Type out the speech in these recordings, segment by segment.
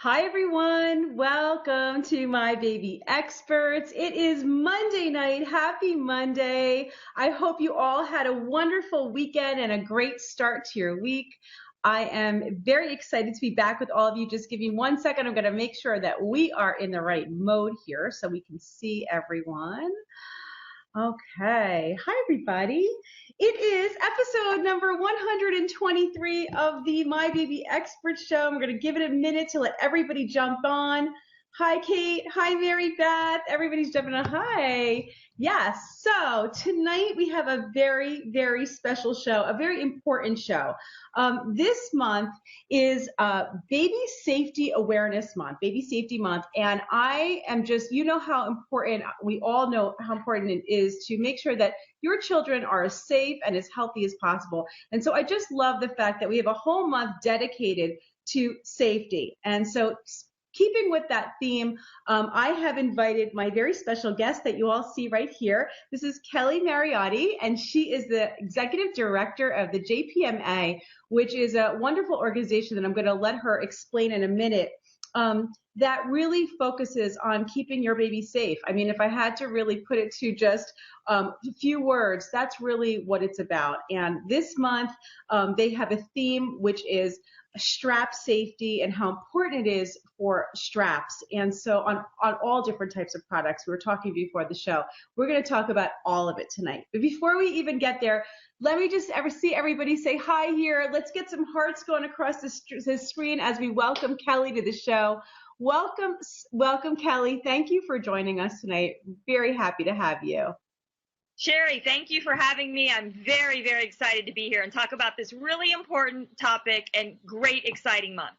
Hi everyone, welcome to My Baby Experts. It is Monday night. Happy Monday. I hope you all had a wonderful weekend and a great start to your week. I am very excited to be back with all of you. Just give me 1 second. I'm going to make sure that we are in the right mode here so we can see everyone. Okay. Hi, everybody. It is episode number 123 of the My Baby Expert Show. I'm going to give it a minute to let everybody jump on. Hi, Kate. Hi, Mary Beth. Everybody's jumping on. Hi. Yes. So tonight we have a very, very special show, a very important show. This month is Baby Safety Awareness Month, Baby Safety Month. And I am just, you know how important, we all know how important it is to make sure that your children are as safe and as healthy as possible. And so I just love the fact that we have a whole month dedicated to safety. And so keeping with that theme, I have invited my very special guest that you all see right here. This is Kelly Mariotti, and she is the Executive Director of the JPMA, which is a wonderful organization that I'm going to let her explain in a minute, that really focuses on keeping your baby safe. I mean, if I had to really put it to just a few words, that's really what it's about. And this month, they have a theme, which is strap safety and how important it is for straps. And so on all different types of products, we were talking before the show, we're going to talk about all of it tonight. But before we even get there, let me just see everybody say hi here. Let's get some hearts going across the screen as we welcome Kelly to the show. Welcome, Kelly. Thank you for joining us tonight. Very happy to have you. Shari, thank you for having me. I'm very, very excited to be here and talk about this really important topic and great, exciting month.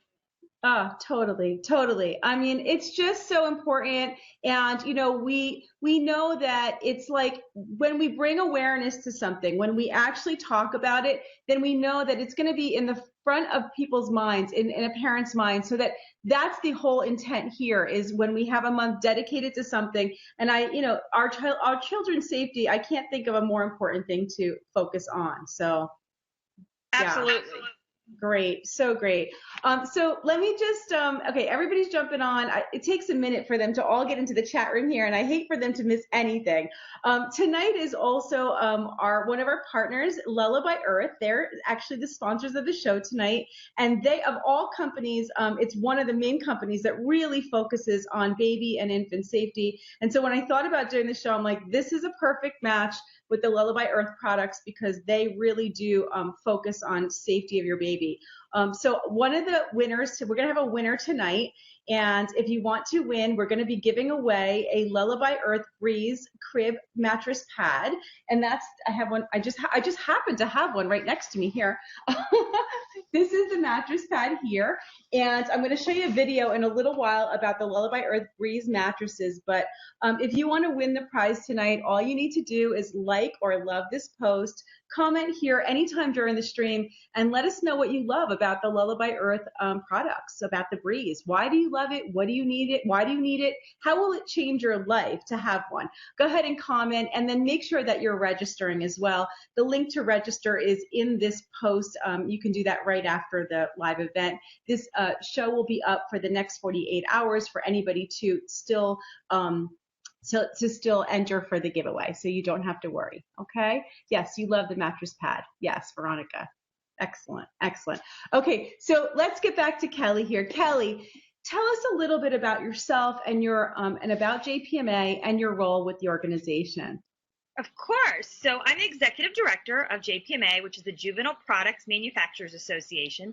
Totally. I mean, it's just so important. And, you know, we know that it's like when we bring awareness to something, when we actually talk about it, then we know that it's going to be in the front of people's minds, in a parent's mind, so that's the whole intent here is when we have a month dedicated to something. And our children's safety, I can't think of a more important thing to focus on. So, absolutely. Yeah. Great. So great. So let me just, okay, everybody's jumping on. It takes a minute for them to all get into the chat room here, and I hate for them to miss anything. Tonight is also one of our partners, Lullaby Earth. They're actually the sponsors of the show tonight. And they, of all companies, it's one of the main companies that really focuses on baby and infant safety. And so when I thought about doing the show, I'm like, this is a perfect match with the Lullaby Earth products because they really do focus on safety of your baby. So one of the winners, we're going to have a winner tonight. And if you want to win, we're going to be giving away a Lullaby Earth Breeze crib mattress pad. And I have one, I just happen to have one right next to me here. This is the mattress pad here. And I'm going to show you a video in a little while about the Lullaby Earth Breeze mattresses. But if you want to win the prize tonight, all you need to do is like or love this post, comment here anytime during the stream, and let us know what you love about the Lullaby Earth products, about the Breeze. Why do you love it? What do you need it? Why do you need it? How will it change your life to have one? Go ahead and comment, and then make sure that you're registering as well. The link to register is in this post. You can do that right after the live event. This show will be up for the next 48 hours for anybody to still enter for the giveaway, so you don't have to worry, okay? Yes, you love the mattress pad. Yes, Veronica. Excellent. Okay, so let's get back to Kelly here. Kelly, tell us a little bit about yourself and and about JPMA and your role with the organization. Of course. So I'm the Executive Director of JPMA, which is the Juvenile Products Manufacturers Association.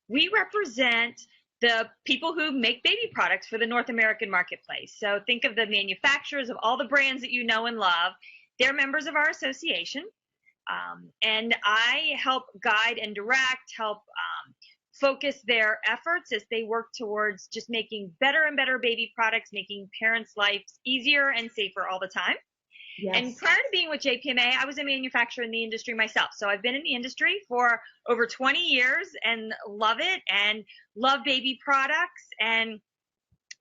We represent the people who make baby products for the North American marketplace. So think of the manufacturers of all the brands that you know and love. They're members of our association. And I help guide and direct, help focus their efforts as they work towards just making better and better baby products, making parents' lives easier and safer all the time. Yes. And prior to being with JPMA, I was a manufacturer in the industry myself. So I've been in the industry for over 20 years and love it and love baby products and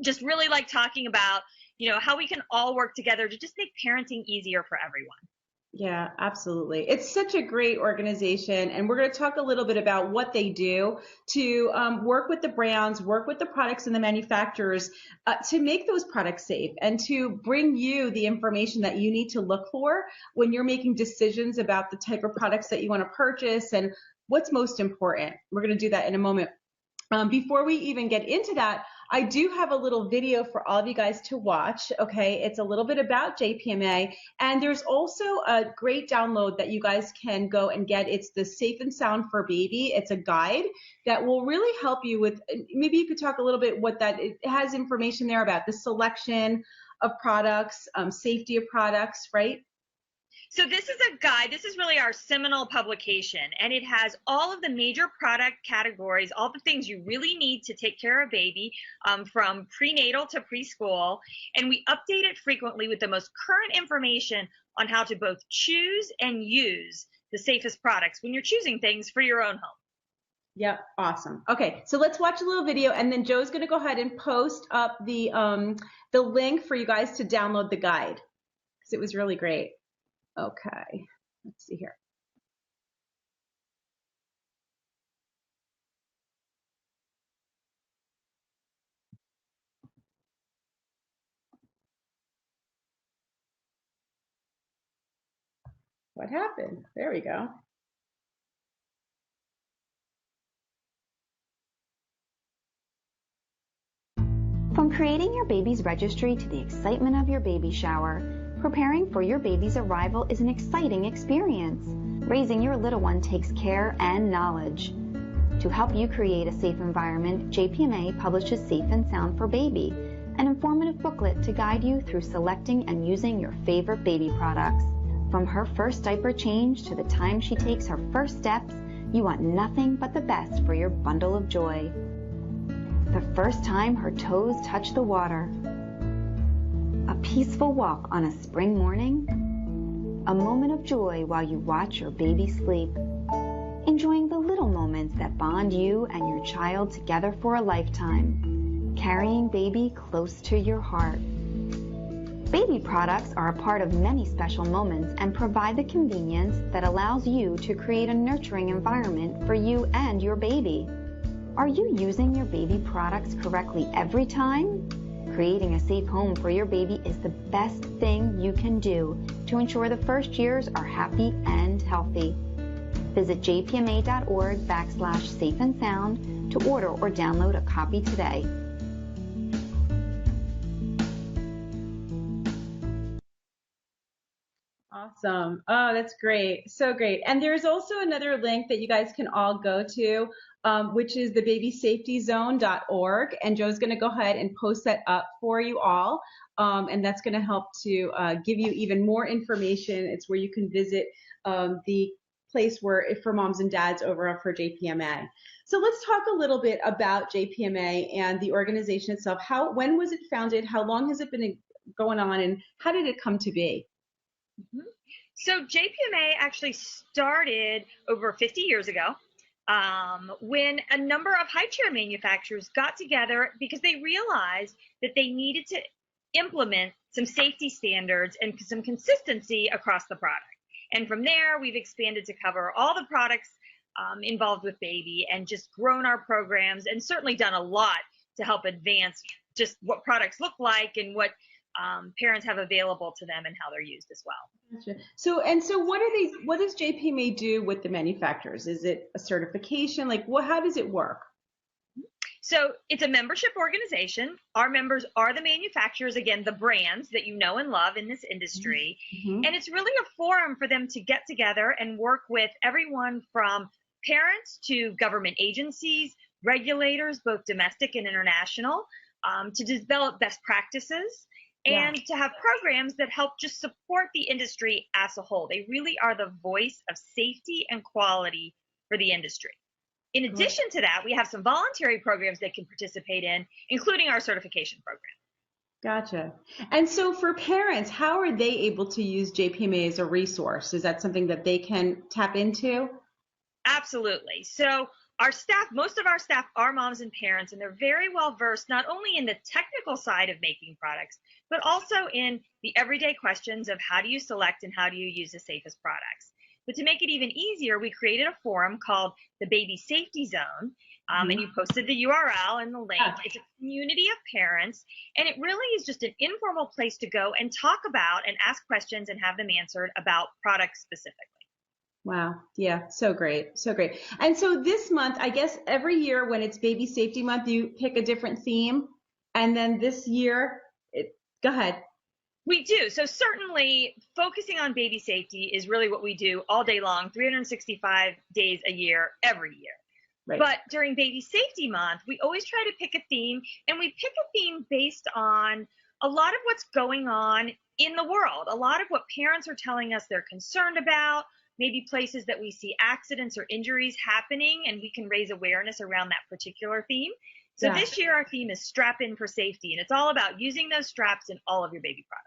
just really like talking about, how we can all work together to just make parenting easier for everyone. Yeah, absolutely. It's such a great organization, and we're going to talk a little bit about what they do to work with the brands, work with the products and the manufacturers to make those products safe and to bring you the information that you need to look for when you're making decisions about the type of products that you want to purchase and what's most important. We're going to do that in a moment. Before we even get into that, I do have a little video for all of you guys to watch. Okay, it's a little bit about JPMA, and there's also a great download that you guys can go and get. It's the Safe and Sound for Baby. It's a guide that will really help you with. Maybe you could talk a little bit what that it has information there about the selection of products, safety of products, right? So this is a guide. This is really our seminal publication, and it has all of the major product categories, all the things you really need to take care of baby, from prenatal to preschool. And we update it frequently with the most current information on how to both choose and use the safest products when you're choosing things for your own home. Yep, awesome. Okay, so let's watch a little video, and then Joe's going to go ahead and post up the link for you guys to download the guide because it was really great. Okay, let's see here. What happened? There we go. From creating your baby's registry to the excitement of your baby shower, preparing for your baby's arrival is an exciting experience. Raising your little one takes care and knowledge. To help you create a safe environment, JPMA publishes Safe and Sound for Baby, an informative booklet to guide you through selecting and using your favorite baby products. From her first diaper change to the time she takes her first steps, you want nothing but the best for your bundle of joy. The first time her toes touch the water, a peaceful walk on a spring morning, a moment of joy while you watch your baby sleep, enjoying the little moments that bond you and your child together for a lifetime, carrying baby close to your heart. Baby products are a part of many special moments and provide the convenience that allows you to create a nurturing environment for you and your baby. Are you using your baby products correctly every time? Creating a safe home for your baby is the best thing you can do to ensure the first years are happy and healthy. Visit jpma.org/safeandsound to order or download a copy today. Awesome. Oh, that's great. So great. And there's also another link that you guys can all go to, which is the babysafetyzone.org. And Joe's going to go ahead and post that up for you all. And that's going to help to give you even more information. It's where you can visit the place where for moms and dads over for JPMA. So let's talk a little bit about JPMA and the organization itself. When was it founded? How long has it been going on? And how did it come to be? So JPMA actually started over 50 years ago when a number of high chair manufacturers got together because they realized that they needed to implement some safety standards and some consistency across the product. And from there, we've expanded to cover all the products involved with baby and just grown our programs and certainly done a lot to help advance just what products look like and what parents have available to them and how they're used as well. Gotcha. So what does JPMA do with the manufacturers? Is it a certification? Like how does it work? So it's a membership organization. Our members are the manufacturers, again, the brands that you know and love in this industry. Mm-hmm. And it's really a forum for them to get together and work with everyone from parents to government agencies, regulators, both domestic and international, to develop best practices. And to have programs that help just support the industry as a whole. They really are the voice of safety and quality for the industry. In addition to that, we have some voluntary programs they can participate in, including our certification program. Gotcha. And so for parents, how are they able to use JPMA as a resource? Is that something that they can tap into? Absolutely. So our staff, most of our staff are moms and parents, and they're very well versed not only in the technical side of making products, but also in the everyday questions of how do you select and how do you use the safest products. But to make it even easier, we created a forum called the Baby Safety Zone, and you posted the URL and the link. It's a community of parents, and it really is just an informal place to go and talk about and ask questions and have them answered about products specifically. Wow. Yeah. So great. So great. And so this month, I guess every year when it's Baby Safety Month, you pick a different theme. And then this year, go ahead. We do. So certainly focusing on baby safety is really what we do all day long, 365 days a year, every year. Right. But during Baby Safety Month, we always try to pick a theme, and we pick a theme based on a lot of what's going on in the world, a lot of what parents are telling us they're concerned about, maybe places that we see accidents or injuries happening, and we can raise awareness around that particular theme. So this year our theme is Strap In for Safety, and it's all about using those straps in all of your baby products.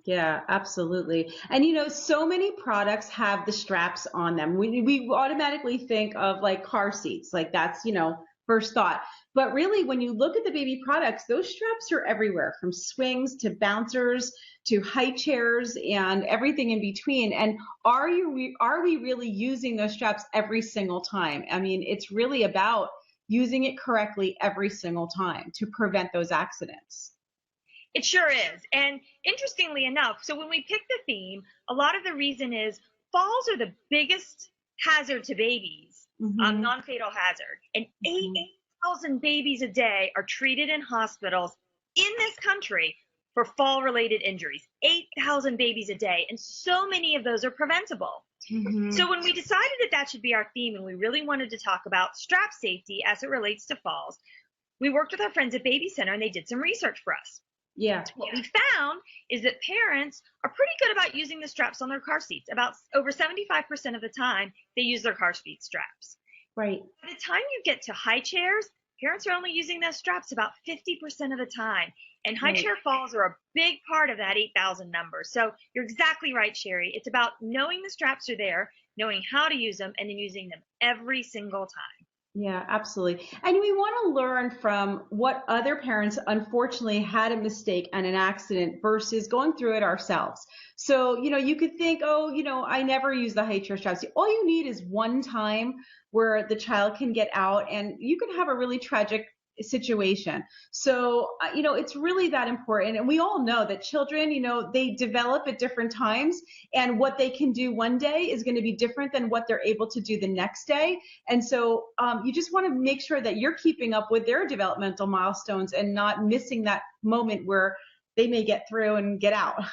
Yeah, absolutely. And you know, so many products have the straps on them. We automatically think of like car seats, like that's, you know, first thought. But really, when you look at the baby products, those straps are everywhere, from swings to bouncers to high chairs and everything in between. And are we really using those straps every single time? I mean, it's really about using it correctly every single time to prevent those accidents. It sure is. And interestingly enough, so when we pick the theme, a lot of the reason is falls are the biggest hazard to babies, non-fatal hazard. And 8,000 babies a day are treated in hospitals in this country for fall-related injuries. 8,000 babies a day. And so many of those are preventable. So when we decided that that should be our theme, and we really wanted to talk about strap safety as it relates to falls, we worked with our friends at Baby Center, and they did some research for us. What we found is that parents are pretty good about using the straps on their car seats. About over 75% of the time, they use their car seat straps. Right. By the time you get to high chairs, parents are only using those straps about 50% of the time. And high chair falls are a big part of that 8,000 number. So you're exactly right, Shari. It's about knowing the straps are there, knowing how to use them, and then using them every single time. Yeah, absolutely. And we want to learn from what other parents unfortunately had a mistake and an accident versus going through it ourselves. So, you know, you could think, oh, you know, I never use the high chair straps. All you need is one time where the child can get out and you can have a really tragic situation. So, you know, it's really that important. And we all know that children, you know, they develop at different times, and what they can do one day is going to be different than what they're able to do the next day. And so you just want to make sure that you're keeping up with their developmental milestones and not missing that moment where they may get through and get out.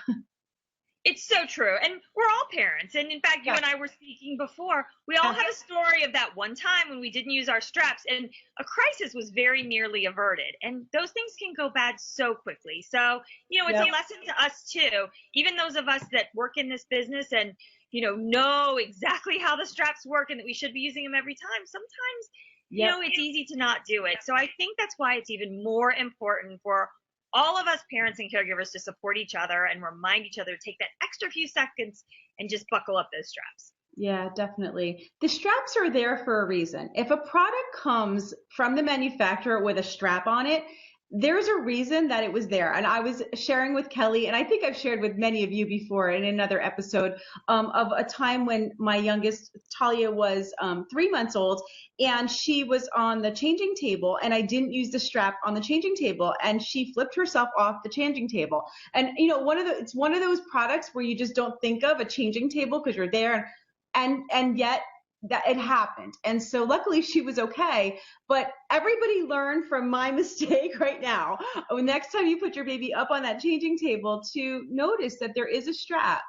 It's so true. And we're all parents. And in fact, you and I were speaking before. We all have a story of that one time when we didn't use our straps and a crisis was very nearly averted. And those things can go bad so quickly. So, you know, it's a lesson to us too. Even those of us that work in this business and, you know exactly how the straps work and that we should be using them every time. Sometimes, you know, it's easy to not do it. So I think that's why it's even more important for all of us parents and caregivers to support each other and remind each other to take that extra few seconds and just buckle up those straps. Yeah, definitely. The straps are there for a reason. If a product comes from the manufacturer with a strap on it, there's a reason that it was there. And I was sharing with Kelly, and I think I've shared with many of you before in another episode, of a time when my youngest, Talia, was 3 months old, and she was on the changing table, and I didn't use the strap on the changing table, and she flipped herself off the changing table. And, you know, it's one of those products where you just don't think of a changing table because you're there, and yet that it happened. And so luckily she was okay, but everybody learn from my mistake right now. Next time you put your baby up on that changing table, to notice that there is a strap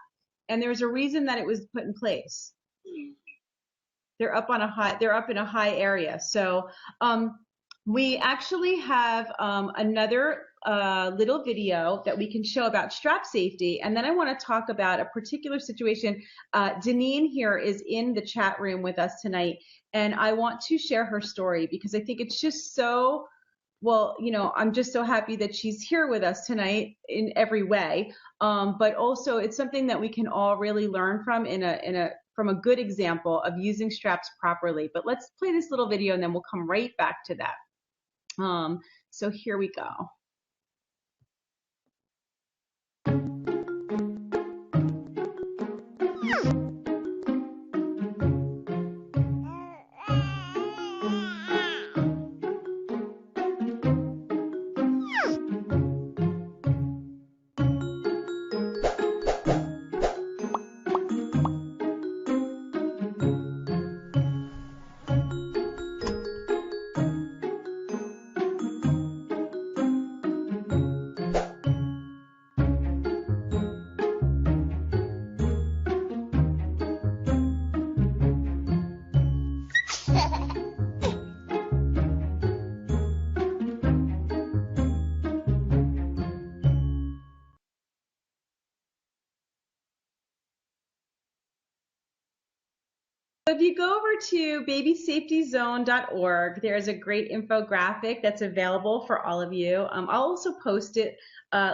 and there's a reason that it was put in place. They're up in a high area. So we actually have another little video that we can show about strap safety. And then I want to talk about a particular situation. Deneen here is in the chat room with us tonight, and I want to share her story because I think it's just so, well, you know, I'm just so happy that she's here with us tonight in every way. But also it's something that we can all really learn from from a good example of using straps properly. But let's play this little video and then we'll come right back to that. So here we go. If you go over to babysafetyzone.org, there's a great infographic that's available for all of you. I'll also post it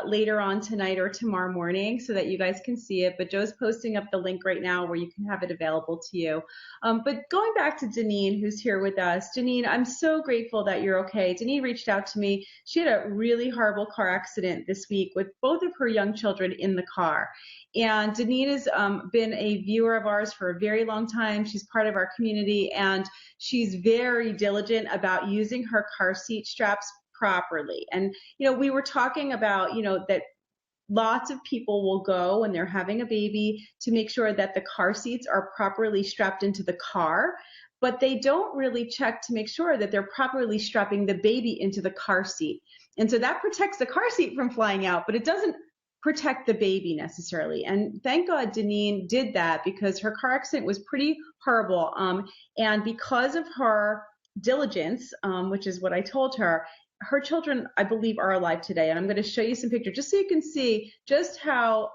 later on tonight or tomorrow morning so that you guys can see it. But Joe's posting up the link right now where you can have it available to you. But going back to Janine, who's here with us. Janine, I'm so grateful that you're okay. Janine reached out to me. She had a really horrible car accident this week with both of her young children in the car. And Janine has been a viewer of ours for a very long time. She's part of our community, and she's very diligent about using her car seat straps properly. And, you know, we were talking about, you know, that lots of people will go when they're having a baby to make sure that the car seats are properly strapped into the car, but they don't really check to make sure that they're properly strapping the baby into the car seat. And so that protects the car seat from flying out, but it doesn't protect the baby necessarily. And thank God Janine did that, because her car accident was pretty horrible. And because of her diligence, which is what I told her, her children, I believe, are alive today. And I'm going to show you some pictures just so you can see just how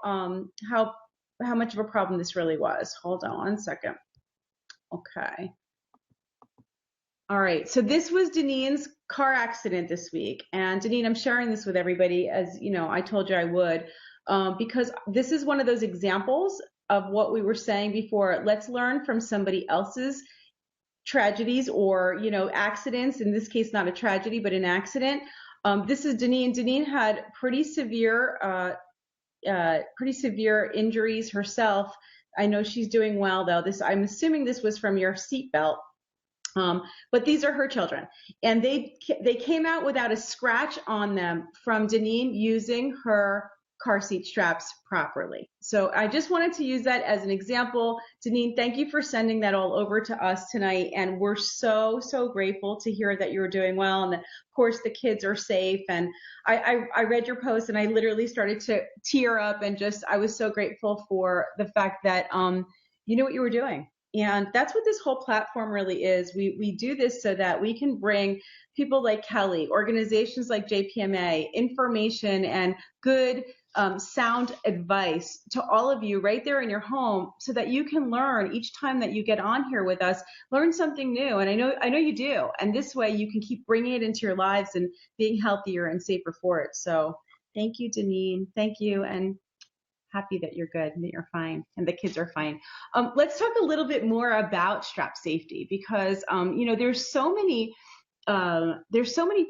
much of a problem this really was. Hold on one second. Okay. All right, so this was Janine's car accident this week. And Janine, I'm sharing this with everybody, as you know, I told you I would, because this is one of those examples of what we were saying before. Let's learn from somebody else's tragedies or, you know, accidents. In this case, not a tragedy, but an accident. This is Janine. Janine had pretty severe injuries herself. I know she's doing well though. I'm assuming this was from your seatbelt. But these are her children, and they came out without a scratch on them from Janine using her car seat straps properly. So I just wanted to use that as an example. Janine, thank you for sending that all over to us tonight, and we're so grateful to hear that you're doing well, and that, of course, the kids are safe. And I read your post, and I literally started to tear up, and I was so grateful for the fact that you knew what you were doing. And that's what this whole platform really is. We do this so that we can bring people like Kelly, organizations like JPMA, information and good sound advice to all of you right there in your home, so that you can learn each time that you get on here with us, learn something new. And I know you do. And this way you can keep bringing it into your lives and being healthier and safer for it. So thank you, Janine. Thank you. And happy that you're good and that you're fine and the kids are fine. Let's talk a little bit more about strap safety, because you know, there's so many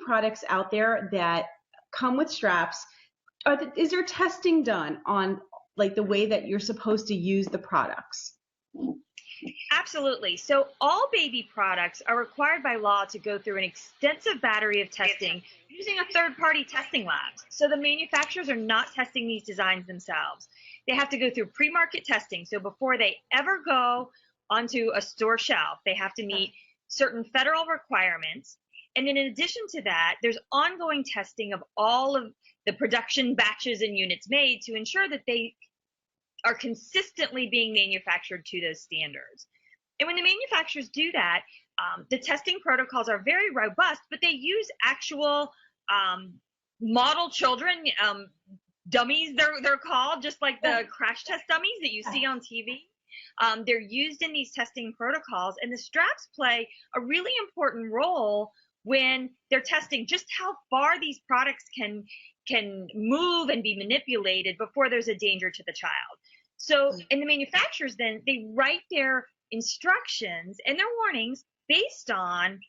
products out there that come with straps. Is there testing done on like the way that you're supposed to use the products? Absolutely. So all baby products are required by law to go through an extensive battery of testing using a third-party testing lab. So the manufacturers are not testing these designs themselves. They have to go through pre-market testing. So before they ever go onto a store shelf, they have to meet certain federal requirements. And then in addition to that, there's ongoing testing of all of the production batches and units made to ensure that they are consistently being manufactured to those standards. And when the manufacturers do that, the testing protocols are very robust, but they use actual model children, dummies they're called, just like the crash test dummies that you see on TV. They're used in these testing protocols, and the straps play a really important role when they're testing just how far these products can move and be manipulated before there's a danger to the child. So, and the manufacturers then, they write their instructions and their warnings based on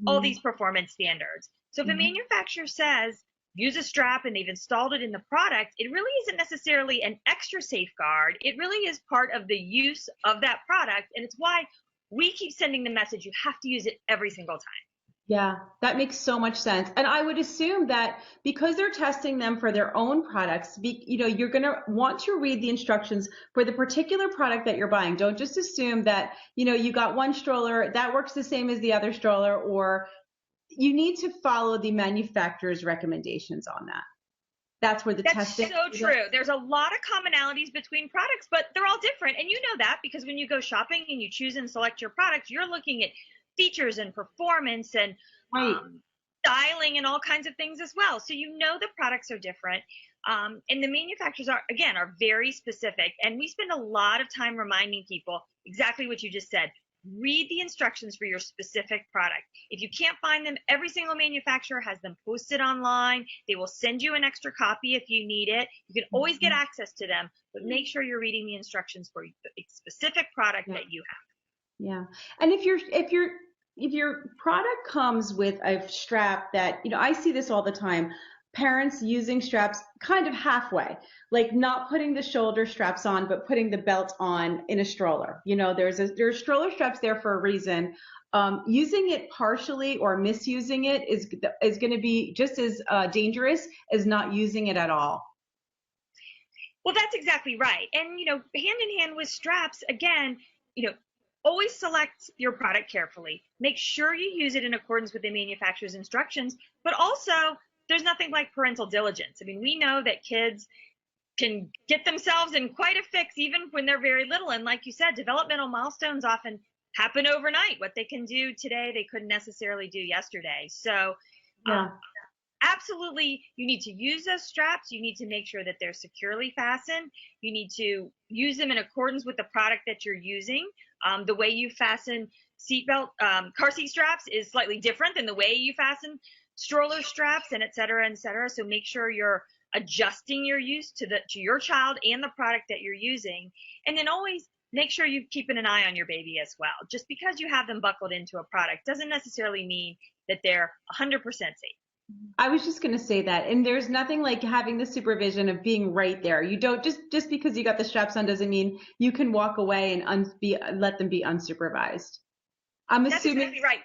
all these performance standards. So if a manufacturer says, use a strap and they've installed it in the product, it really isn't necessarily an extra safeguard. It really is part of the use of that product. And it's why we keep sending the message, you have to use it every single time. Yeah, that makes so much sense. And I would assume that because they're testing them for their own products, you're going to want to read the instructions for the particular product that you're buying. Don't just assume that, you got one stroller that works the same as the other stroller, or you need to follow the manufacturer's recommendations on that. That's where the testing. That's so true. There's a lot of commonalities between products, but they're all different. And you know that because when you go shopping and you choose and select your products, you're looking at features and performance and styling and all kinds of things as well. So the products are different. And the manufacturers are very specific. And we spend a lot of time reminding people exactly what you just said. Read the instructions for your specific product. If you can't find them, every single manufacturer has them posted online. They will send you an extra copy if you need it. You can always get access to them, but make sure you're reading the instructions for a specific product that you have. Yeah. And if your product comes with a strap that, I see this all the time, parents using straps kind of halfway, like not putting the shoulder straps on, but putting the belt on in a stroller. There's stroller straps there for a reason. Using it partially or misusing it is going to be just as dangerous as not using it at all. Well, that's exactly right. And, hand in hand with straps, again, always select your product carefully. Make sure you use it in accordance with the manufacturer's instructions, but also there's nothing like parental diligence. I mean, we know that kids can get themselves in quite a fix even when they're very little. And like you said, developmental milestones often happen overnight. What they can do today, they couldn't necessarily do yesterday. So absolutely, you need to use those straps. You need to make sure that they're securely fastened. You need to use them in accordance with the product that you're using. The way you fasten seatbelt, car seat straps is slightly different than the way you fasten stroller straps, and et cetera, et cetera. So make sure you're adjusting your use to your child and the product that you're using. And then always make sure you're keeping an eye on your baby as well. Just because you have them buckled into a product doesn't necessarily mean that they're 100% safe. I was just going to say that. And there's nothing like having the supervision of being right there. You don't just because you got the straps on doesn't mean you can walk away and let them be unsupervised. That's exactly right.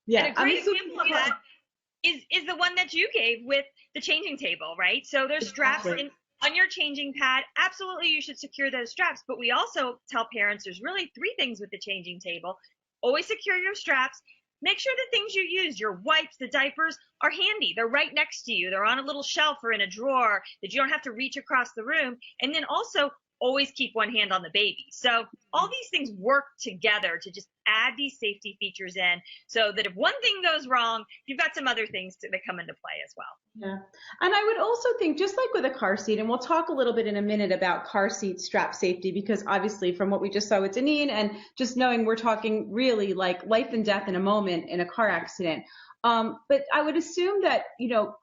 Yeah. And a great example of that is the one that you gave with the changing table, right? So there's straps on your changing pad. Absolutely, you should secure those straps. But we also tell parents there's really 3 things with the changing table. Always secure your straps. Make sure the things you use, your wipes, the diapers, are handy. They're right next to you. They're on a little shelf or in a drawer that you don't have to reach across the room. And then also always keep one hand on the baby. So all these things work together to just add these safety features in so that if one thing goes wrong, you've got some other things that come into play as well. Yeah. And I would also think, just like with a car seat, and we'll talk a little bit in a minute about car seat strap safety, because obviously from what we just saw with Deneen and just knowing we're talking really like life and death in a moment in a car accident. But I would assume that,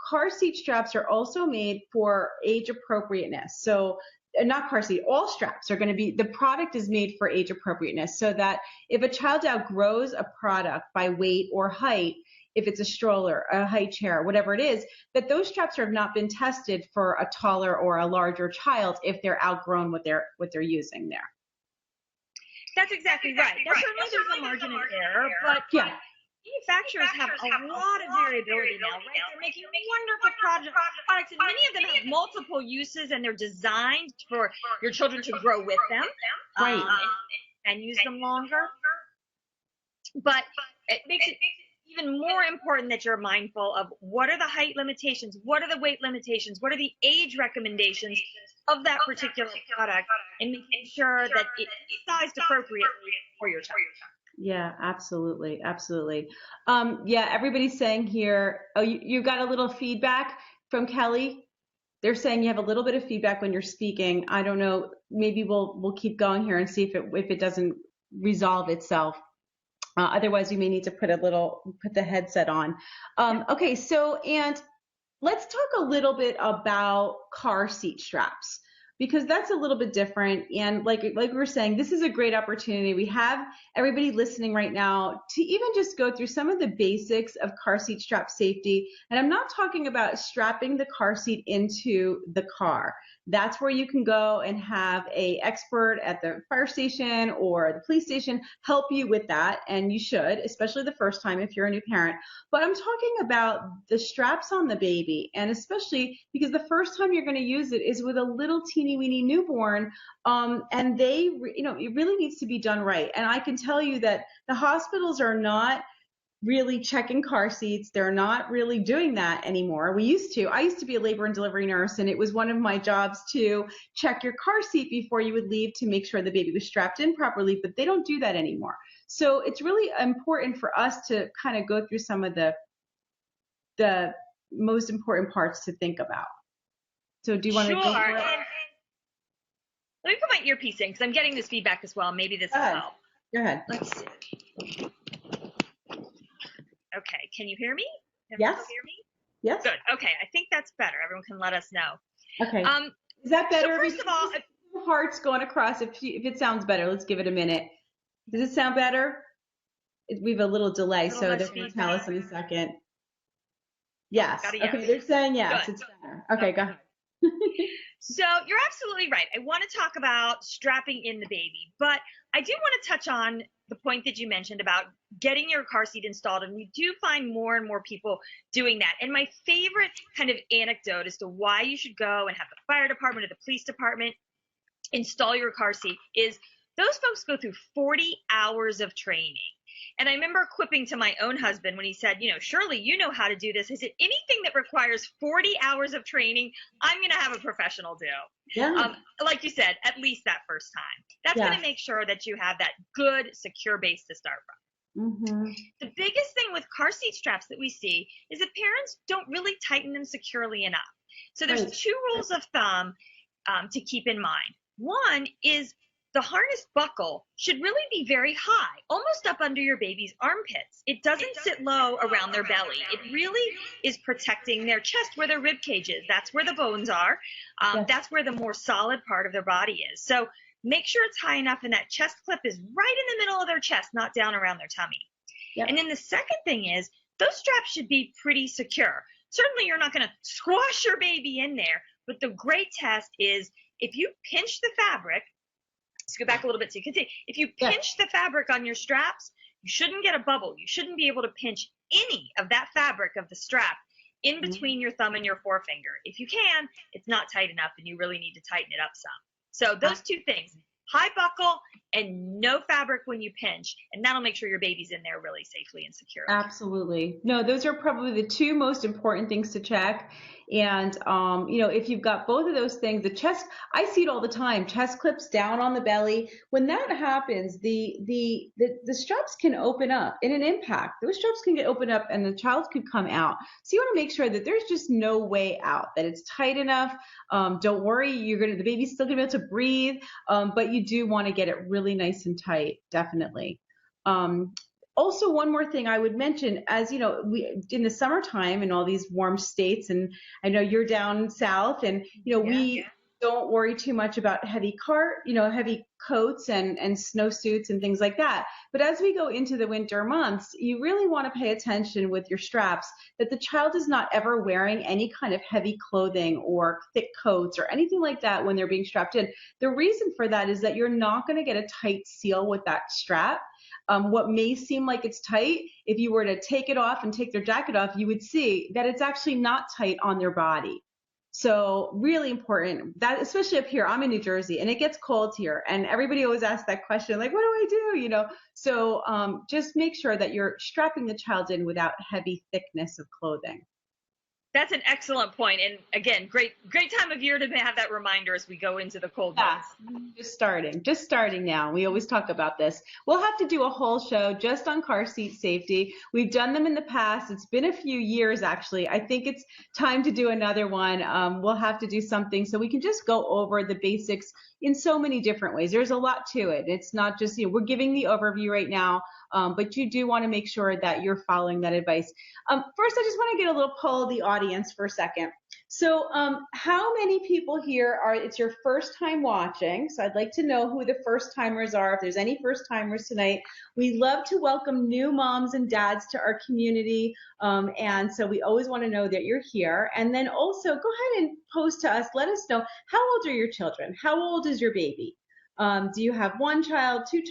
car seat straps are also made for age appropriateness. So not car seat, all straps are going to be, the product is made for age appropriateness, so that if a child outgrows a product by weight or height, if it's a stroller, a high chair, whatever it is, that those straps have not been tested for a taller or a larger child if they're outgrown what they're using there. That's exactly right. Certainly there's a margin of error, but yeah. Manufacturers have a lot of variability now, right? They're making wonderful products, and many of them have multiple uses, and they're designed for your children to grow with them, and use them longer. But it makes it even more important that you're mindful of what are the height limitations, what are the weight limitations, what are the age recommendations of that particular product, and making sure that it's sized appropriately for your child. Yeah, absolutely. Absolutely. Yeah, everybody's saying here, you got a little feedback from Kelly. They're saying you have a little bit of feedback when you're speaking. I don't know. Maybe we'll keep going here and see if it doesn't resolve itself. Otherwise, we may need to put the headset on. Okay. So, and let's talk a little bit about car seat straps. because that's a little bit different. And like we were saying, this is a great opportunity. We have everybody listening right now to even just go through some of the basics of car seat strap safety. And I'm not talking about strapping the car seat into the car. That's where you can go and have a expert at the fire station or the police station help you with that. And you should, especially the first time if you're a new parent. But I'm talking about the straps on the baby, and especially because the first time you're going to use it is with a little teeny weeny newborn. And they, it really needs to be done right. And I can tell you that the hospitals are not really checking car seats. They're not really doing that anymore. I used to be a labor and delivery nurse, and it was one of my jobs to check your car seat before you would leave to make sure the baby was strapped in properly, but they don't do that anymore. So it's really important for us to kind of go through some of the most important parts to think about. So do you want to go for it? Let me put my earpiece in because I'm getting this feedback as well. Maybe this will help. Go ahead. Let's see. Okay, can you hear me? Yes. Hear me? Yes. Good. Okay, I think that's better. Everyone can let us know. Okay. Is that better? So first of all, hearts going across. If it sounds better, let's give it a minute. Does it sound better? We have a little delay, so they're going to tell us in a second. Yes. Yes. Okay, they're saying yes. Good. It's better. Okay, go ahead. So you're absolutely right. I want to talk about strapping in the baby, but I do want to touch on the point that you mentioned about getting your car seat installed, and we do find more and more people doing that. And my favorite kind of anecdote as to why you should go and have the fire department or the police department install your car seat is those folks go through 40 hours of training. And I remember quipping to my own husband when he said, Shirley, you know how to do this. I said, anything that requires 40 hours of training, I'm going to have a professional do. Yeah. Like you said, at least that first time. That's going to make sure that you have that good, secure base to start from. Mm-hmm. The biggest thing with car seat straps that we see is that parents don't really tighten them securely enough. So there's two rules of thumb to keep in mind. One is the harness buckle should really be very high, almost up under your baby's armpits. It doesn't sit low around their belly. It really is protecting their chest where their rib cage is. That's where the bones are. That's where the more solid part of their body is. So make sure it's high enough and that chest clip is right in the middle of their chest, not down around their tummy. Yep. And then the second thing is those straps should be pretty secure. Certainly you're not going to squash your baby in there, but the great test is if you pinch the fabric. Let's go back a little bit so you can see. If you pinch the fabric on your straps, you shouldn't get a bubble. You shouldn't be able to pinch any of that fabric of the strap in between your thumb and your forefinger. If you can, it's not tight enough and you really need to tighten it up some. So those two things, high buckle and no fabric when you pinch, and that'll make sure your baby's in there really safely and securely. Absolutely. No, those are probably the two most important things to check. And, if you've got both of those things, the chest, I see it all the time, chest clips down on the belly. When that happens, the straps can open up in an impact. Those straps can get opened up and the child could come out. So you want to make sure that there's just no way out, that it's tight enough. Don't worry, the baby's still gonna be able to breathe. But you do want to get it really nice and tight, definitely. Also, one more thing I would mention, as we in the summertime in all these warm states, and I know you're down south, and we don't worry too much about heavy coats and snowsuits and things like that. But as we go into the winter months, you really want to pay attention with your straps that the child is not ever wearing any kind of heavy clothing or thick coats or anything like that when they're being strapped in. The reason for that is that you're not going to get a tight seal with that strap. What may seem like it's tight, if you were to take it off and take their jacket off, you would see that it's actually not tight on their body. So really important that, especially up here, I'm in New Jersey and it gets cold here and everybody always asks that question, like, what do I do? So just make sure that you're strapping the child in without heavy thickness of clothing. That's an excellent point. And again, great time of year to have that reminder as we go into the cold months. Just starting now. We always talk about this. We'll have to do a whole show just on car seat safety. We've done them in the past. It's been a few years, actually. I think it's time to do another one. We'll have to do something so we can just go over the basics in so many different ways. There's a lot to it. It's not just, we're giving the overview right now, But you do want to make sure that you're following that advice. First, I just want to get a little poll of the audience for a second. So how many people here it's your first time watching? So I'd like to know who the first timers are. If there's any first timers tonight, we love to welcome new moms and dads to our community. And so we always want to know that you're here. And then also go ahead and post to us. Let us know, how old are your children? How old is your baby? Do you have one child, two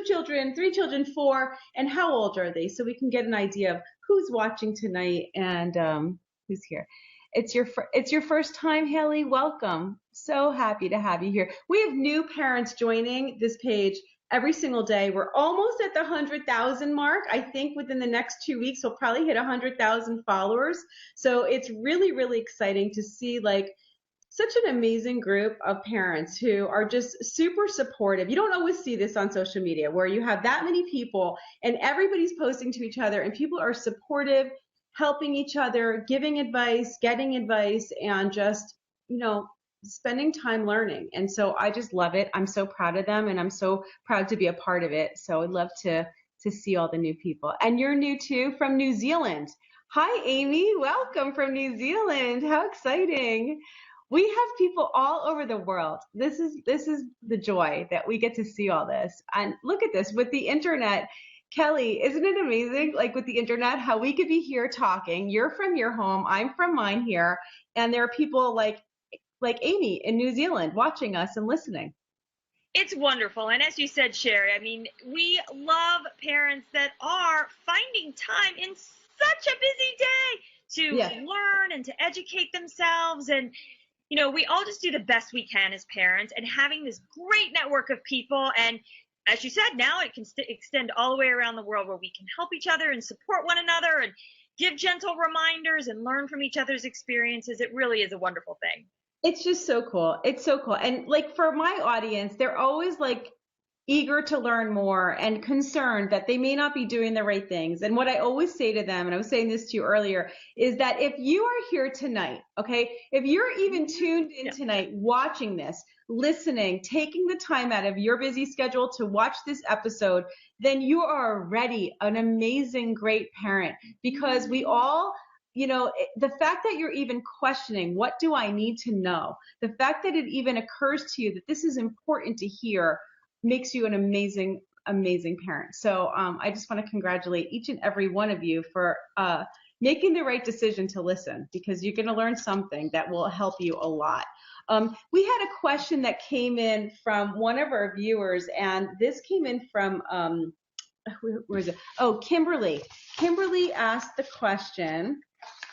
children, three children, four? And how old are they? So we can get an idea of who's watching tonight and who's here. It's your first time, Haley. Welcome. So happy to have you here. We have new parents joining this page every single day. We're almost at the 100,000 mark. I think within the next 2 weeks, we'll probably hit 100,000 followers. So it's really, really exciting to see such an amazing group of parents who are just super supportive. You don't always see this on social media where you have that many people and everybody's posting to each other and people are supportive, helping each other, giving advice, getting advice, and just, spending time learning. And so I just love it. I'm so proud of them and I'm so proud to be a part of it. So I'd love to see all the new people. And you're new too, from New Zealand. Hi, Amy. Welcome from New Zealand. How exciting. We have people all over the world. This is the joy that we get to see all this. And look at this with the internet. Kelly, isn't it amazing? Like with the internet, how we could be here talking. You're from your home, I'm from mine here, and there are people like Amy in New Zealand watching us and listening. It's wonderful. And as you said, Shari, I mean, we love parents that are finding time in such a busy day to learn and to educate themselves. And, we all just do the best we can as parents, and having this great network of people. And as you said, now it can extend all the way around the world where we can help each other and support one another and give gentle reminders and learn from each other's experiences. It really is a wonderful thing. It's just so cool. It's so cool. And for my audience, they're always eager to learn more and concerned that they may not be doing the right things. And what I always say to them, and I was saying this to you earlier, is that if you are here tonight, okay, if you're even tuned in tonight, watching this, listening, taking the time out of your busy schedule to watch this episode, then you are already an amazing, great parent, because we all, the fact that you're even questioning, what do I need to know? The fact that it even occurs to you that this is important to hear makes you an amazing, amazing parent. So I just want to congratulate each and every one of you for making the right decision to listen, because you're going to learn something that will help you a lot. We had a question that came in from one of our viewers, and this came in from, where is it? Oh, Kimberly. Kimberly asked the question.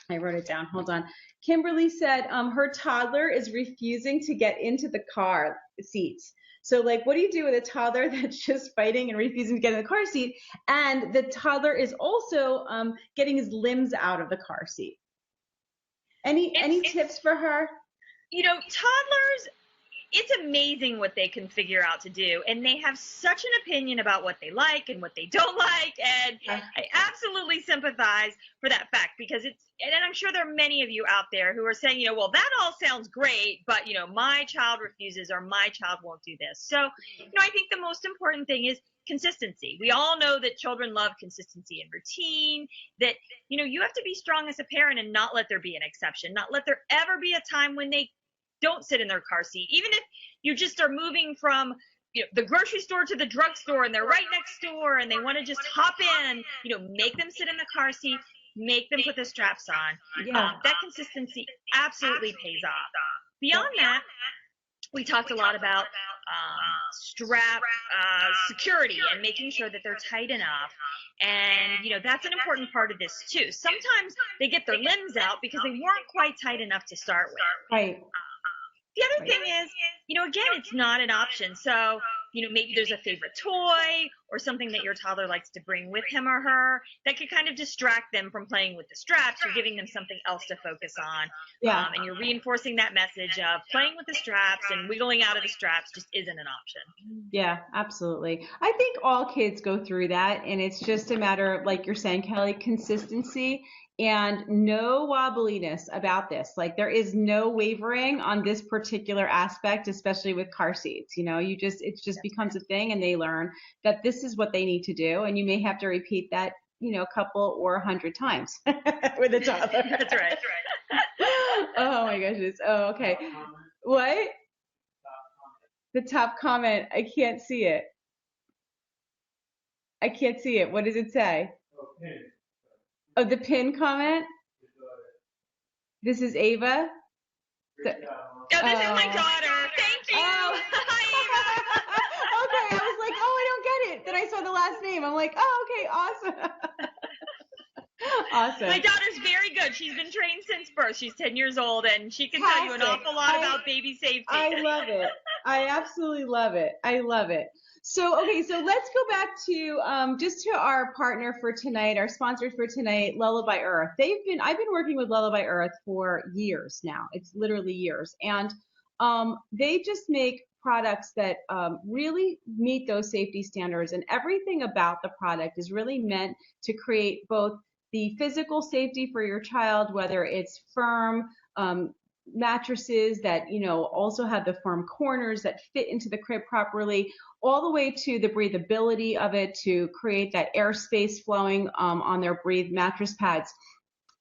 I wrote it down. Hold on. Kimberly said her toddler is refusing to get into the car seats. So what do you do with a toddler that's just fighting and refusing to get in the car seat? And the toddler is also getting his limbs out of the car seat. Any tips for her? Toddlers, it's amazing what they can figure out to do. And they have such an opinion about what they like and what they don't like. And I absolutely sympathize for that fact, because and I'm sure there are many of you out there who are saying, well, that all sounds great, but, my child refuses, or my child won't do this. So, I think the most important thing is consistency. We all know that children love consistency and routine, that, you have to be strong as a parent and not let there be an exception, not let there ever be a time when they don't sit in their car seat. Even if you just are moving from the grocery store to the drugstore and they're right next door and they want to just hop in, make them sit in the car seat, make them put the straps on. That consistency absolutely pays off. Beyond that, we talked a lot about strap security and making sure that they're tight enough. And, that's an important part of this too. Sometimes they get their limbs out because they weren't quite tight enough to start with. Right. The other thing is, again, it's not an option. So, maybe there's a favorite toy or something that your toddler likes to bring with him or her that could kind of distract them from playing with the straps. You're giving them something else to focus on. And you're reinforcing that message of playing with the straps and wiggling out of the straps just isn't an option. Yeah, absolutely. I think all kids go through that, and it's just a matter, like you're saying, Kelly, consistency and no wobbliness about this. There is no wavering on this particular aspect, especially with car seats. It just becomes a thing, and they learn that this this is what they need to do. And you may have to repeat that, a couple or 100 times with a toddler. That's right. Oh my goodness. Oh, okay. What? The top comment. I can't see it. I can't see it. What does it say? Oh, the pin comment? This is Ava? No, this is my daughter. Thank you. Oh. Hi, Eva. Okay, I was like, oh, I don't get it. Then I saw the last name. I'm like, oh, okay, awesome. Awesome. My daughter's very good. She's been trained since birth. She's 10 years old, and she can tell you an awful lot about baby safety. I love it. I absolutely love it. I love it. So, okay, so let's go back to just to our partner for tonight, our sponsor for tonight, Lullaby Earth. I've been working with Lullaby Earth for years now. It's literally years. And they just make products that really meet those safety standards, and everything about the product is really meant to create both the physical safety for your child, whether it's firm mattresses that also have the firm corners that fit into the crib properly, all the way to the breathability of it to create that airspace flowing on their breathe mattress pads.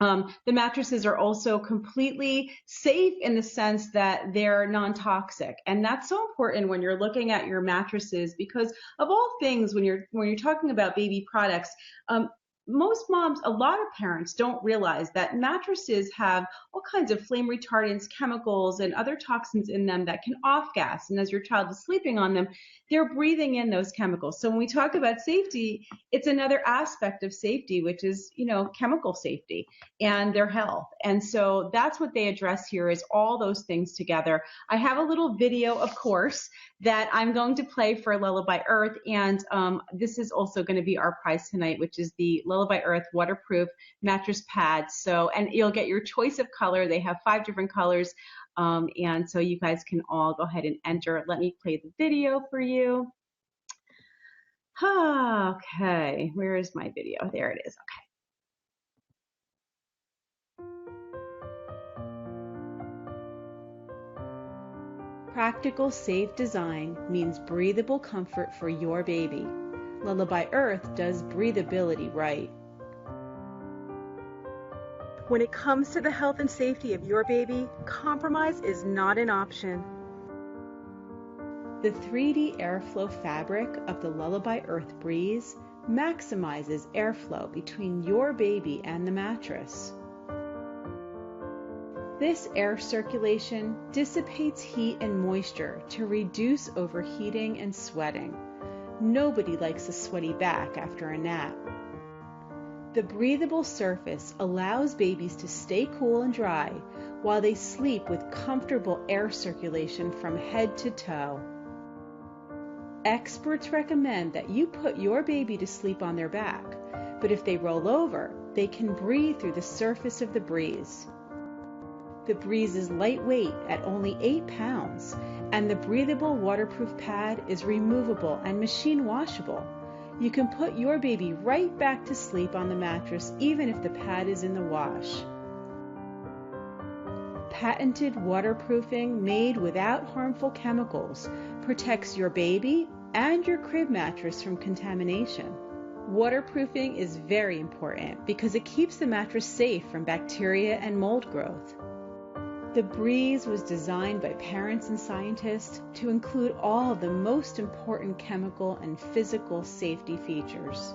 The mattresses are also completely safe in the sense that they're non-toxic, and that's so important when you're looking at your mattresses, because of all things, when you're talking about baby products, most moms, a lot of parents don't realize that mattresses have all kinds of flame retardants, chemicals, and other toxins in them that can off-gas. And as your child is sleeping on them, they're breathing in those chemicals. So when we talk about safety, it's another aspect of safety, which is, chemical safety and their health. And so that's what they address here, is all those things together. I have a little video, of course, that I'm going to play for Lullaby Earth. And this is also going to be our prize tonight, which is the Lullaby Earth waterproof mattress pad. So, and you'll get your choice of color. They have 5 different colors. And so you guys can all go ahead and enter. Let me play the video for you. Okay, where is my video? There it is. Okay. Practical, safe design means breathable comfort for your baby. Lullaby Earth does breathability right. When it comes to the health and safety of your baby, compromise is not an option. The 3D airflow fabric of the Lullaby Earth Breeze maximizes airflow between your baby and the mattress. This air circulation dissipates heat and moisture to reduce overheating and sweating. Nobody likes a sweaty back after a nap. The breathable surface allows babies to stay cool and dry while they sleep with comfortable air circulation from head to toe. Experts recommend that you put your baby to sleep on their back, but if they roll over, they can breathe through the surface of the Breeze. The Breeze is lightweight at only 8 pounds, and the breathable waterproof pad is removable and machine washable. You can put your baby right back to sleep on the mattress even if the pad is in the wash. Patented waterproofing made without harmful chemicals protects your baby and your crib mattress from contamination. Waterproofing is very important because it keeps the mattress safe from bacteria and mold growth. The Breeze was designed by parents and scientists to include all of the most important chemical and physical safety features.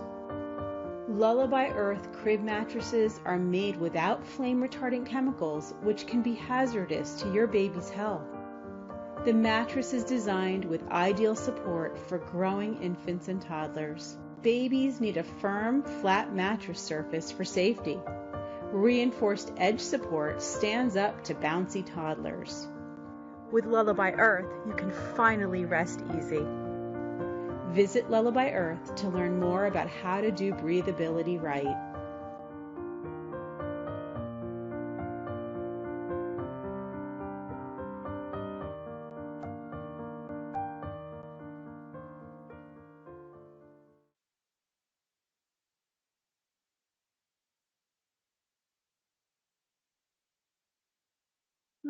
Lullaby Earth crib mattresses are made without flame retardant chemicals, which can be hazardous to your baby's health. The mattress is designed with ideal support for growing infants and toddlers. Babies need a firm, flat mattress surface for safety. Reinforced edge support stands up to bouncy toddlers. With Lullaby Earth, you can finally rest easy. Visit Lullaby Earth to learn more about how to do breathability right.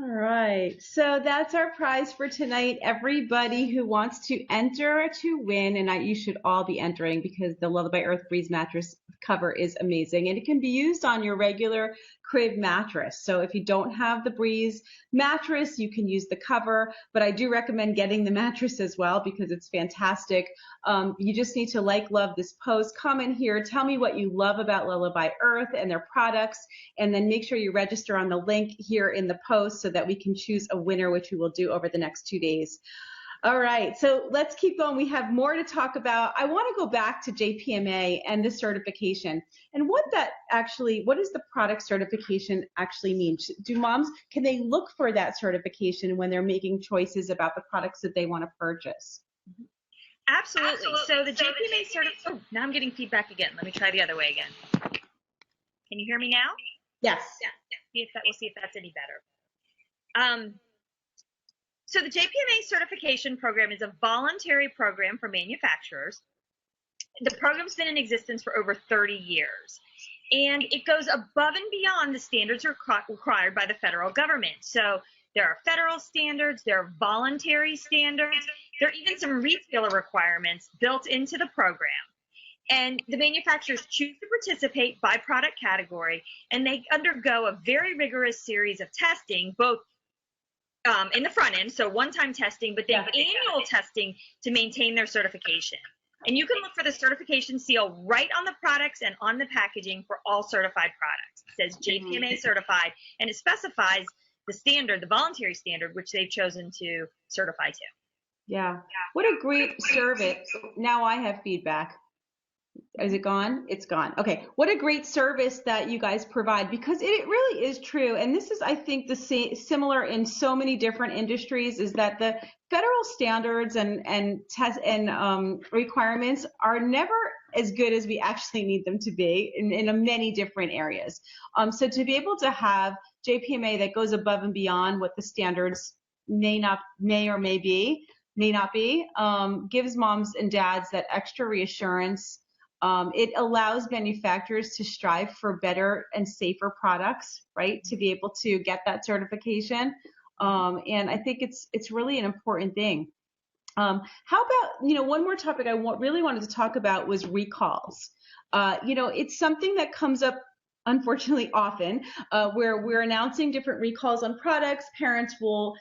All right, so that's our prize for tonight. Everybody who wants to enter to win, and you should all be entering because the Lullaby Earth Breeze mattress cover is amazing, and it can be used on your regular crib mattress. So if you don't have the Breeze mattress, you can use the cover, but I do recommend getting the mattress as well because it's fantastic. You just need to love this post, comment here, tell me what you love about Lullaby Earth and their products, and then make sure you register on the link here in the post so that we can choose a winner, which we will do over the next 2 days. All right, so let's keep going. We have more to talk about. I want to go back to JPMA and the certification and what does the product certification actually mean? Can they look for that certification when they're making choices about the products that they want to purchase? Absolutely. So the JPMA certification, now I'm getting feedback again. Let me try the other way again. Can you hear me now? Yes. We'll see if that's any better. So the JPMA certification program is a voluntary program for manufacturers. The program's been in existence for over 30 years, and it goes above and beyond the standards required by the federal government. So there are federal standards, there are voluntary standards, there are even some retailer requirements built into the program. And the manufacturers choose to participate by product category, and they undergo a very rigorous series of testing, both in the front end, so one-time testing, but then annual testing to maintain their certification. And you can look for the certification seal right on the products and on the packaging for all certified products. It says JPMA certified, and it specifies the standard, the voluntary standard, which they've chosen to certify to. Yeah. What a great service. Now I have feedback. Is it gone? It's gone. Okay. What a great service that you guys provide, because it really is true. And this is, I think, similar in so many different industries, is that the federal standards and test and requirements are never as good as we actually need them to be in many different areas. So to be able to have JPMA that goes above and beyond what the standards may not be, gives moms and dads that extra reassurance. It allows manufacturers to strive for better and safer products, right? To be able to get that certification. And I think it's really an important thing. How about, one more topic I really wanted to talk about was recalls. It's something that comes up unfortunately often, where we're announcing different recalls on products. Parents will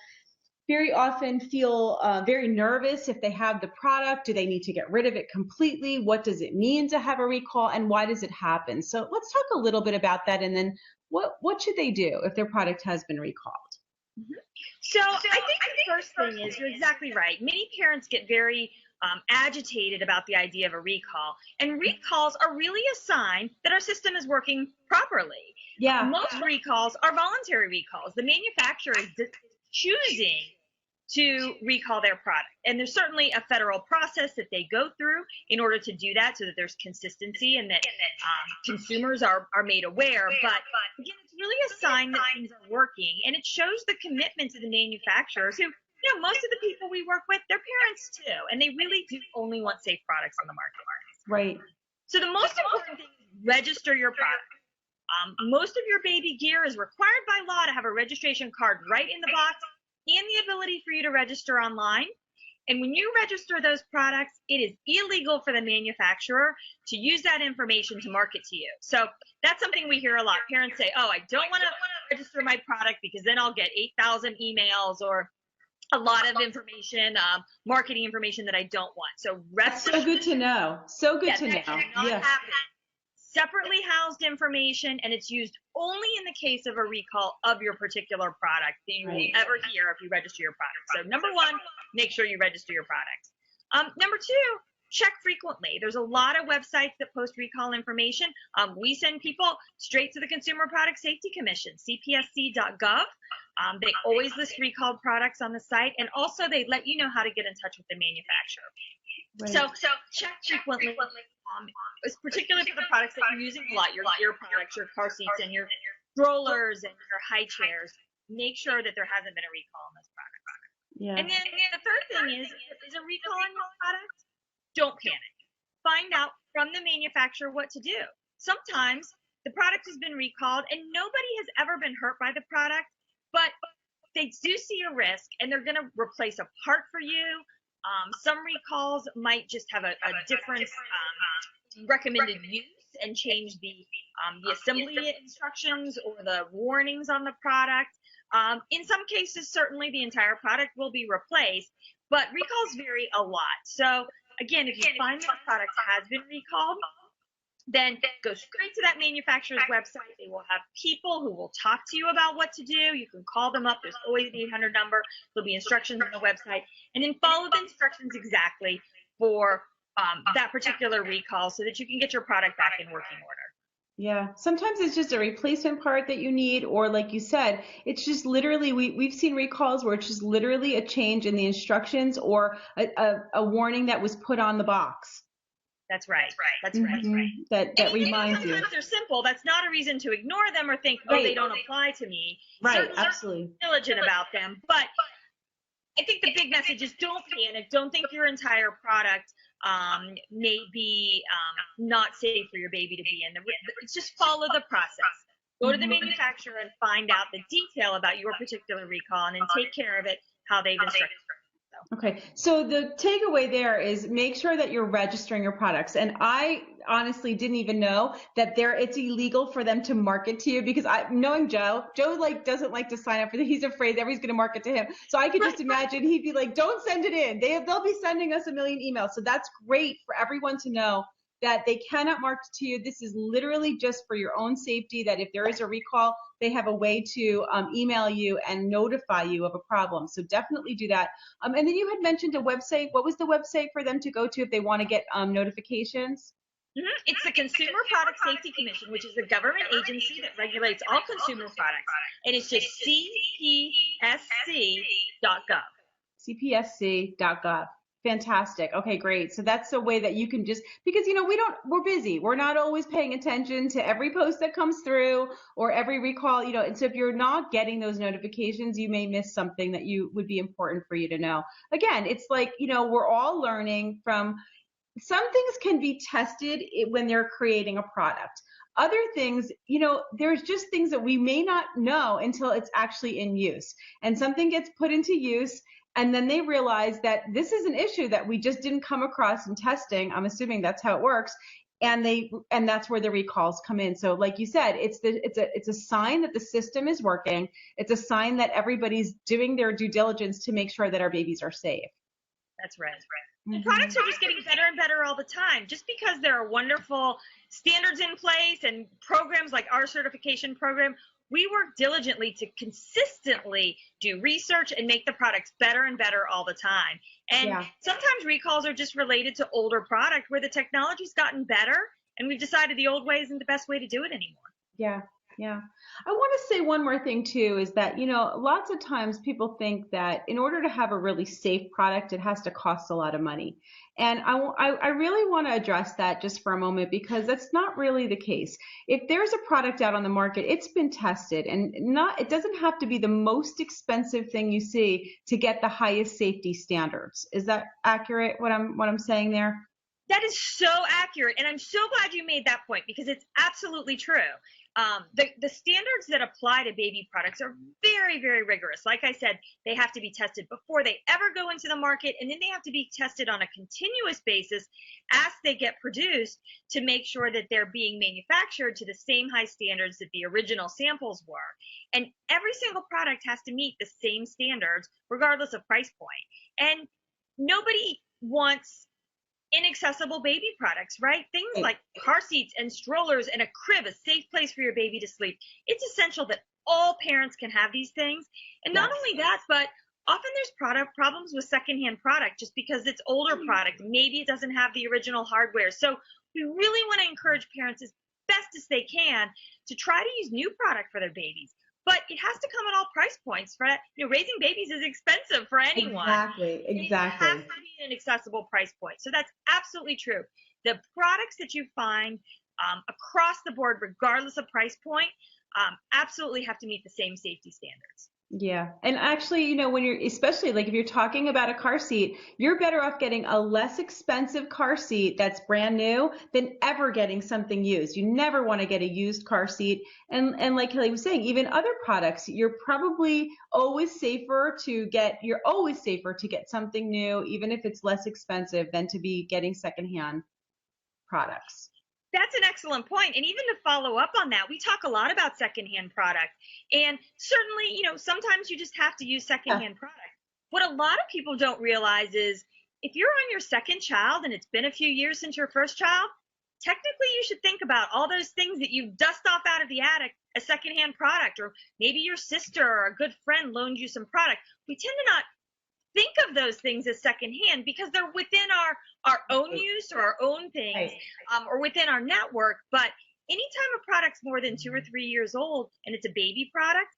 very often feel very nervous if they have the product. Do they need to get rid of it completely? What does it mean to have a recall, and why does it happen? So let's talk a little bit about that, and then what should they do if their product has been recalled? Mm-hmm. So I think the first thing is, you're exactly right. Many parents get very agitated about the idea of a recall, and recalls are really a sign that our system is working properly. Yeah. Most recalls are voluntary recalls. The manufacturer is choosing to recall their product. And there's certainly a federal process that they go through in order to do that, so that there's consistency and that consumers are made aware. But again, it's really a sign that things are working, and it shows the commitment to the manufacturers who, most of the people we work with, they're parents too, and they really do only want safe products on the market. Right. So the most important thing is register your product. Most of your baby gear is required by law to have a registration card right in the box, and the ability for you to register online. And when you register those products, it is illegal for the manufacturer to use that information to market to you. So that's something we hear a lot. Parents say, oh, I don't want to register my product because then I'll get 8,000 emails or a lot of information, marketing information that I don't want. So that's so good to know. So good to know. Yeah. Separately housed information, and it's used only in the case of a recall of your particular product that you will ever hear if you register your product. So number one, make sure you register your products. Number two, check frequently. There's a lot of websites that post recall information. We send people straight to the Consumer Product Safety Commission, cpsc.gov. They always list recalled products on the site, and also they let you know how to get in touch with the manufacturer. Right. So check frequently. It's particularly for the products that you're using a lot, your products, your car seats, and your strollers and your high chairs. Make sure that there hasn't been a recall on those products. Yeah. And then the third thing is a recall on your product? Don't panic. Find out from the manufacturer what to do. Sometimes the product has been recalled and nobody has ever been hurt by the product, but they do see a risk, and they're going to replace a part for you. Some recalls might just have a different recommended use and change the assembly instructions or the warnings on the product. In some cases, certainly the entire product will be replaced, but recalls vary a lot. So again, if you find that a product has been recalled, then go straight to that manufacturer's website. They will have people who will talk to you about what to do. You can call them up. There's always an 800 number. There'll be instructions on the website. And then follow the instructions exactly for that particular recall so that you can get your product back in working order. Yeah, sometimes it's just a replacement part that you need, or like you said, it's just literally, we've seen recalls where it's just literally a change in the instructions or a warning that was put on the box. That's right. That's right. That reminds you. Sometimes they're simple. That's not a reason to ignore them or think, oh, they don't apply to me. Right, Certainly absolutely. Diligent about them. But I think the big message is don't panic. Don't think your entire product may be not safe for your baby to be in. It's just follow the process. Go to the manufacturer and find out the detail about your particular recall and then take care of it how they've instructed. Okay, so the takeaway there is make sure that you're registering your products. And I honestly didn't even know that it's illegal for them to market to you, because knowing Joe like doesn't like to sign up for he's afraid that everybody's going to market to him. So I could just imagine he'd be like, don't send it in. They'll be sending us a million emails. So that's great for everyone to know that they cannot market to you. This is literally just for your own safety, that if there is a recall, they have a way to email you and notify you of a problem. So definitely do that. And then you had mentioned a website. What was the website for them to go to if they want to get notifications? It's the Consumer Product Safety Commission, which is a government agency that regulates all consumer products. And it's just cpsc.gov. cpsc.gov. Fantastic. Okay, great. So that's the way that you can just, because, we're busy. We're not always paying attention to every post that comes through or every recall, and so if you're not getting those notifications, you may miss something that would be important for you to know. Again, it's like, we're all learning from, some things can be tested when they're creating a product. Other things, there's just things that we may not know until it's actually in use. And something gets put into use, and then they realize that this is an issue that we just didn't come across in testing. I'm assuming that's how it works. And that's where the recalls come in. So like you said, it's a sign that the system is working. It's a sign that everybody's doing their due diligence to make sure that our babies are safe. That's right. And products are just getting better and better all the time. Just because there are wonderful standards in place and programs like our certification program, we work diligently to consistently do research and make the products better and better all the time. And sometimes recalls are just related to older product where the technology's gotten better and we've decided the old way isn't the best way to do it anymore. Yeah. I want to say one more thing too, is that, lots of times people think that in order to have a really safe product, it has to cost a lot of money. And I really want to address that just for a moment, because that's not really the case. If there's a product out on the market, it's been tested, and it doesn't have to be the most expensive thing you see to get the highest safety standards. Is that accurate, what I'm saying there? That is so accurate. And I'm so glad you made that point, because it's absolutely true. The standards that apply to baby products are very, very rigorous. Like I said, they have to be tested before they ever go into the market, and then they have to be tested on a continuous basis as they get produced to make sure that they're being manufactured to the same high standards that the original samples were. And every single product has to meet the same standards regardless of price point. And nobody wants inaccessible baby products, right? Things like car seats and strollers and a crib, a safe place for your baby to sleep. It's essential that all parents can have these things. And not only that, but often there's product problems with secondhand product just because it's older product. Maybe it doesn't have the original hardware. So we really want to encourage parents as best as they can to try to use new product for their babies. But it has to come at all price points. Raising babies is expensive for anyone. Exactly. It has to be an accessible price point. So that's absolutely true. The products that you find across the board, regardless of price point, absolutely have to meet the same safety standards. Yeah. And actually, when you're, especially like if you're talking about a car seat, you're better off getting a less expensive car seat that's brand new than ever getting something used. You never want to get a used car seat. And like Kelly was saying, even other products, you're always safer to get something new, even if it's less expensive than to be getting secondhand products. That's an excellent point. And even to follow up on that, we talk a lot about secondhand product. And certainly, sometimes you just have to use secondhand product. What a lot of people don't realize is if you're on your second child and it's been a few years since your first child, technically you should think about all those things that you dust off out of the attic as secondhand product, or maybe your sister or a good friend loaned you some product. We tend to not think of those things as secondhand because they're within our own use or our own things, or within our network. But anytime a product's more than 2 or 3 years old and it's a baby product,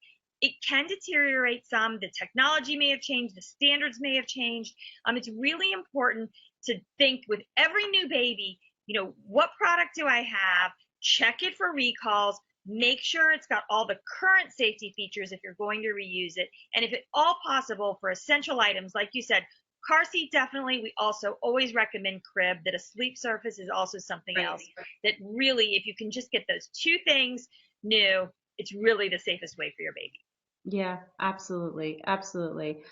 it can deteriorate some. The technology may have changed, the standards may have changed. It's really important to think with every new baby, what product do I have? Check it for recalls. Make sure it's got all the current safety features if you're going to reuse it. And if at all possible, for essential items, like you said, car seat, definitely. We also always recommend crib. That a sleep surface is also something else that really, if you can just get those 2 things new, it's really the safest way for your baby. Yeah, absolutely. Absolutely.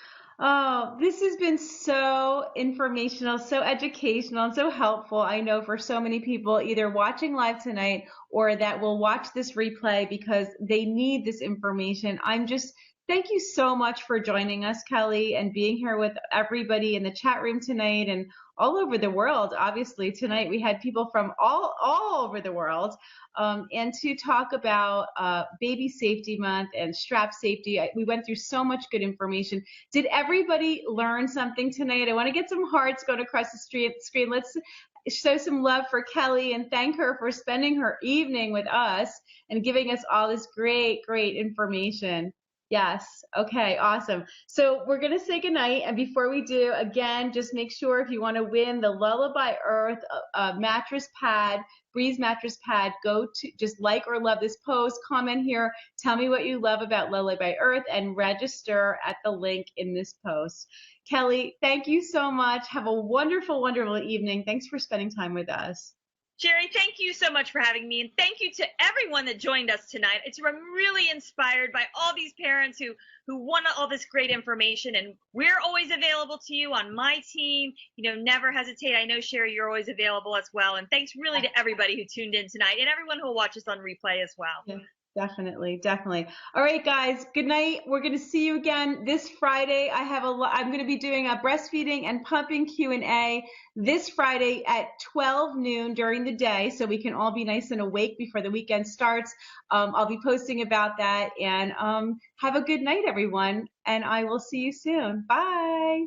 Oh, this has been so informational, so educational, and so helpful. I know for so many people either watching live tonight or that will watch this replay because they need this information. Thank you so much for joining us, Kelly, and being here with everybody in the chat room tonight and all over the world. Obviously, tonight we had people from all over the world, and to talk about Baby Safety Month and strap safety. We went through so much good information. Did everybody learn something tonight? I want to get some hearts going across the screen. Let's show some love for Kelly and thank her for spending her evening with us and giving us all this great information. Yes. Okay. Awesome. So we're going to say goodnight. And before we do, again, just make sure if you want to win the Lullaby Earth mattress pad, Breeze mattress pad, go to just like or love this post, comment here, tell me what you love about Lullaby Earth, and register at the link in this post. Kelly, thank you so much. Have a wonderful evening. Thanks for spending time with us. Shari, thank you so much for having me, and thank you to everyone that joined us tonight. I'm really inspired by all these parents who want all this great information, and we're always available to you on my team. Never hesitate. I know, Shari, you're always available as well, and thanks really to everybody who tuned in tonight and everyone who will watch us on replay as well. Yeah. Definitely. All right, guys, good night. We're going to see you again this Friday. I'm going to be doing a breastfeeding and pumping Q&A this Friday at 12 noon during the day, so we can all be nice and awake before the weekend starts. I'll be posting about that, and have a good night, everyone, and I will see you soon. Bye.